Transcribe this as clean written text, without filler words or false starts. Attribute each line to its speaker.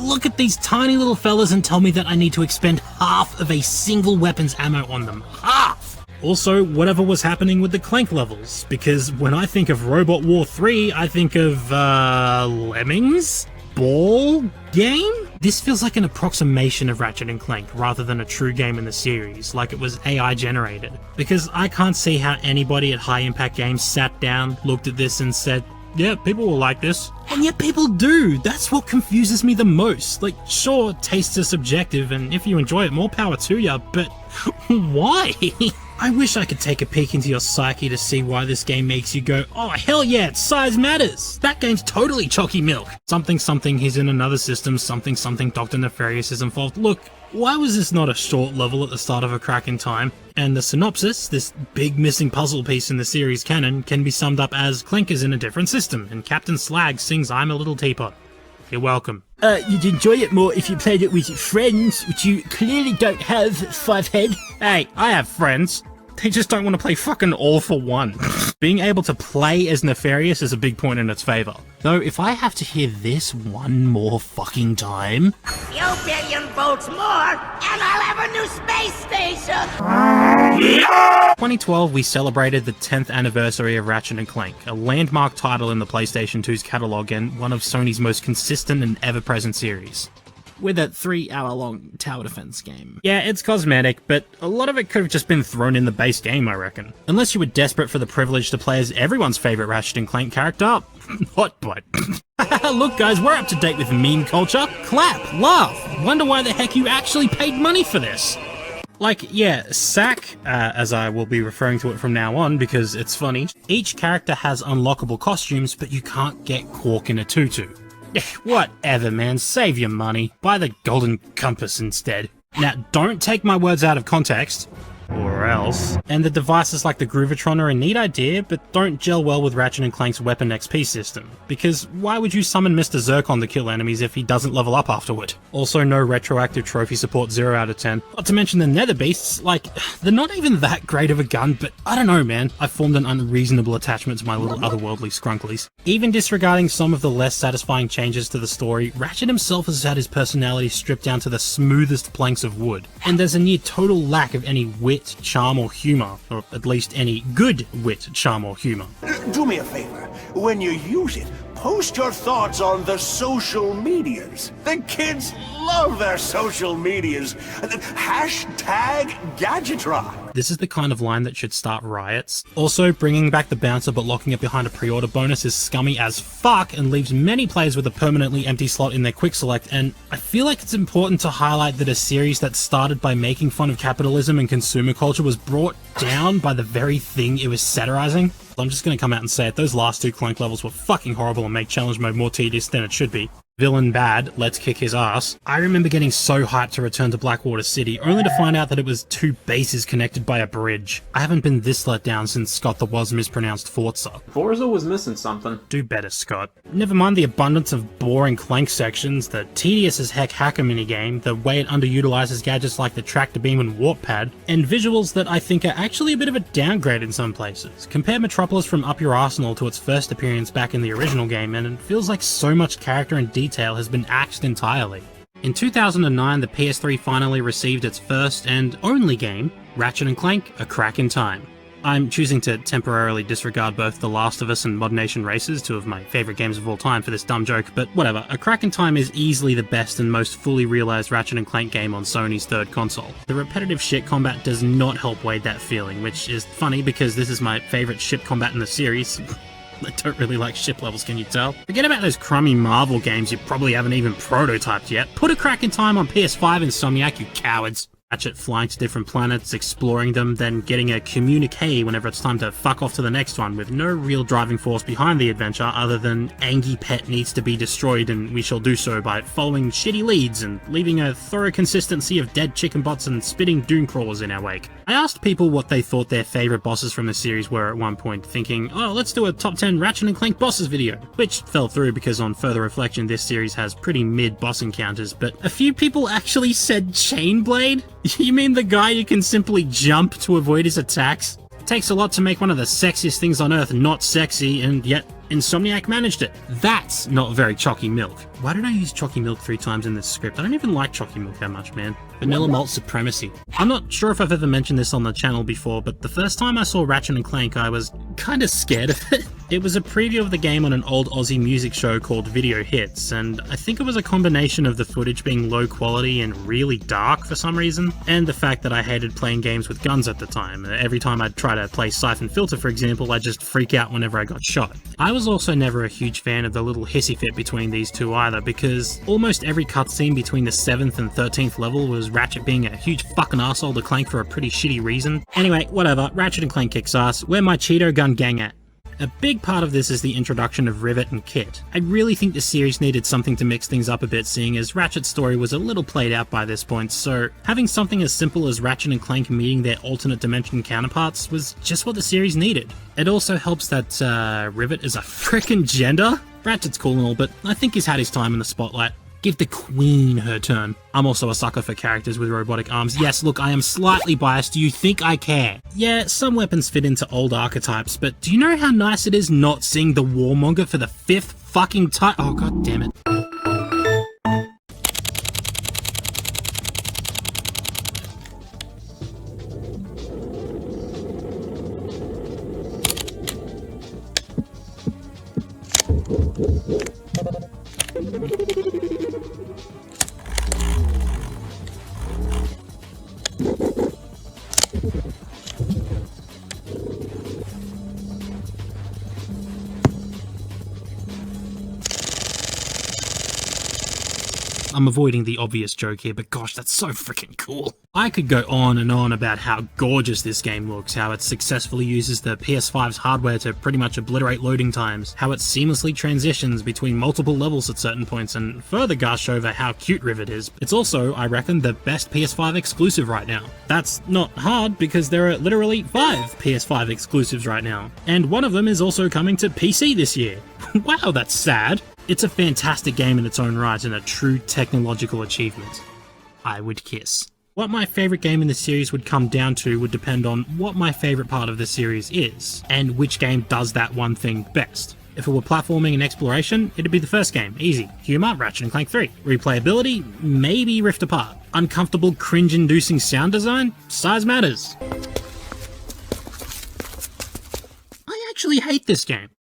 Speaker 1: look at these tiny little fellas and tell me that I need to expend half of a single weapon's ammo on them. Half! Also, whatever was happening with the Clank levels, because when I think of Robot War 3, I think of, Lemmings? Ball game? This feels like an approximation of Ratchet and Clank rather than a true game in the series, like it was AI generated. Because I can't see how anybody at High Impact Games sat down, looked at this and said, yeah, people will like this. And yet people do! That's what confuses me the most. Like, sure, tastes are subjective, and if you enjoy it, more power to ya, but why? I wish I could take a peek into your psyche to see why this game makes you go, oh hell yeah, size matters! That game's totally chalky milk! Something something, he's in another system, something something, Dr. Nefarious is involved. Look, why was this not a short level at the start of A Crack in Time? And the synopsis, this big missing puzzle piece in the series canon, can be summed up as Clank is in a different system, and Captain Slag sings I'm a Little Teapot. You're welcome.
Speaker 2: You'd enjoy it more if you played it with your friends, which you clearly don't have, Fivehead.
Speaker 1: Hey, I have friends. They just don't want to play fucking All for One. Being able to play as Nefarious is a big point in its favour. Though, if I have to hear this one more fucking time...
Speaker 3: Few billion volts more, and I'll have a new space station!
Speaker 1: 2012, we celebrated the 10th anniversary of Ratchet & Clank, a landmark title in the PlayStation 2's catalogue and one of Sony's most consistent and ever-present series.
Speaker 2: With a 3-hour-long tower defense game.
Speaker 1: Yeah, it's cosmetic, but a lot of it could have just been thrown in the base game, I reckon. Unless you were desperate for the privilege to play as everyone's favourite Ratchet & Clank character. Hot butt. Look guys, we're up to date with meme culture. Clap, laugh, wonder why the heck you actually paid money for this. Like, yeah, Sack, as I will be referring to it from now on because it's funny. Each character has unlockable costumes, but you can't get Quark in a tutu. Whatever, man, save your money. Buy the golden compass instead. Now, don't take my words out of context, or else. And the devices like the Groovatron are a neat idea, but don't gel well with Ratchet & Clank's weapon XP system. Because why would you summon Mr. Zircon to kill enemies if he doesn't level up afterward? Also, no retroactive trophy support 0 out of 10. Not to mention the Nether Beasts, like, they're not even that great of a gun, but I don't know, man. I've formed an unreasonable attachment to my little otherworldly scrunklies. Even disregarding some of the less satisfying changes to the story, Ratchet himself has had his personality stripped down to the smoothest planks of wood. And there's a near total lack of any wit, charm, or humour, or at least any good wit, charm, or humour.
Speaker 4: Do me a favor. When you use it, post your thoughts on the social medias. The kids love their social medias. Hashtag Gadgetron.
Speaker 1: This is the kind of line that should start riots. Also, bringing back the bouncer but locking it behind a pre-order bonus is scummy as fuck and leaves many players with a permanently empty slot in their quick select, and I feel like it's important to highlight that a series that started by making fun of capitalism and consumer culture was brought down by the very thing it was satirizing. I'm just gonna come out and say it, those last 2 Clank levels were fucking horrible and make challenge mode more tedious than it should be. Villain bad, let's kick his ass. I remember getting so hyped to return to Blackwater City, only to find out that it was 2 bases connected by a bridge. I haven't been this let down since Scott the Was mispronounced Forza.
Speaker 5: Forza was missing something.
Speaker 1: Do better, Scott. Never mind the abundance of boring Clank sections, the tedious as heck hacker minigame, the way it underutilizes gadgets like the tractor beam and warp pad, and visuals that I think are actually a bit of a downgrade in some places. Compare Metropolis from Up Your Arsenal to its first appearance back in the original game, and it feels like so much character and detail has been axed entirely. In 2009, the PS3 finally received its first and only game, Ratchet & Clank: A Crack in Time. I'm choosing to temporarily disregard both The Last of Us and Mod Nation Races, 2 of my favourite games of all time, for this dumb joke, but whatever. A Crack in Time is easily the best and most fully realised Ratchet & Clank game on Sony's third console. The repetitive ship combat does not help wade that feeling, which is funny because this is my favourite ship combat in the series. I don't really like ship levels, can you tell? Forget about those crummy Marvel games you probably haven't even prototyped yet. Put A Crack in Time on PS5, Insomniac, you cowards. Ratchet flying to different planets, exploring them, then getting a communique whenever it's time to fuck off to the next one, with no real driving force behind the adventure other than Angie Pet needs to be destroyed and we shall do so by following shitty leads and leaving a thorough consistency of dead chicken bots and spitting doom crawlers in our wake. I asked people what they thought their favourite bosses from the series were at one point, thinking, oh, let's do a top 10 Ratchet & Clank bosses video, which fell through because on further reflection this series has pretty mid boss encounters, but a few people actually said Chainblade? You mean the guy who can simply jump to avoid his attacks? It takes a lot to make one of the sexiest things on earth not sexy, and yet Insomniac managed it. That's not very chalky milk. Why did I use chalky milk 3 times in this script? I don't even like chalky milk that much, man. Vanilla malt supremacy. I'm not sure if I've ever mentioned this on the channel before, but the first time I saw Ratchet and Clank, I was kinda scared of it. It was a preview of the game on an old Aussie music show called Video Hits, and I think it was a combination of the footage being low quality and really dark for some reason, and the fact that I hated playing games with guns at the time. Every time I'd try to play Siphon Filter, for example, I'd just freak out whenever I got shot. I was also never a huge fan of the little hissy fit between these two either, because almost every cutscene between the 7th and 13th level was Ratchet being a huge fucking asshole to Clank for a pretty shitty reason. Anyway, whatever, Ratchet and Clank kicks ass. Where my Cheeto gun gang at? A big part of this is the introduction of Rivet and Kit. I really think the series needed something to mix things up a bit, seeing as Ratchet's story was a little played out by this point, so having something as simple as Ratchet and Clank meeting their alternate dimension counterparts was just what the series needed. It also helps that Rivet is a frickin' gender. Ratchet's cool and all, but I think he's had his time in the spotlight. Give the Queen her turn. I'm also a sucker for characters with robotic arms. Yes, look, I am slightly biased. Do you think I care? Yeah, some weapons fit into old archetypes, but do you know how nice it is not seeing the warmonger for the 5th fucking time? Oh, god damn it. I'm avoiding the obvious joke here, but gosh, that's so freaking cool. I could go on and on about how gorgeous this game looks, how it successfully uses the PS5's hardware to pretty much obliterate loading times, how it seamlessly transitions between multiple levels at certain points, and further gush over how cute Rivet is. It's also, I reckon, the best PS5 exclusive right now. That's not hard, because there are literally 5 PS5 exclusives right now, and one of them is also coming to PC this year. Wow, that's sad. It's a fantastic game in its own right and a true technological achievement. I would kiss. What my favourite game in the series would come down to would depend on what my favourite part of the series is, and which game does that one thing best. If it were platforming and exploration, it'd be the first game, easy. Humour, Ratchet and Clank 3. Replayability, maybe Rift Apart. Uncomfortable, cringe-inducing sound design, size matters. I actually hate this game.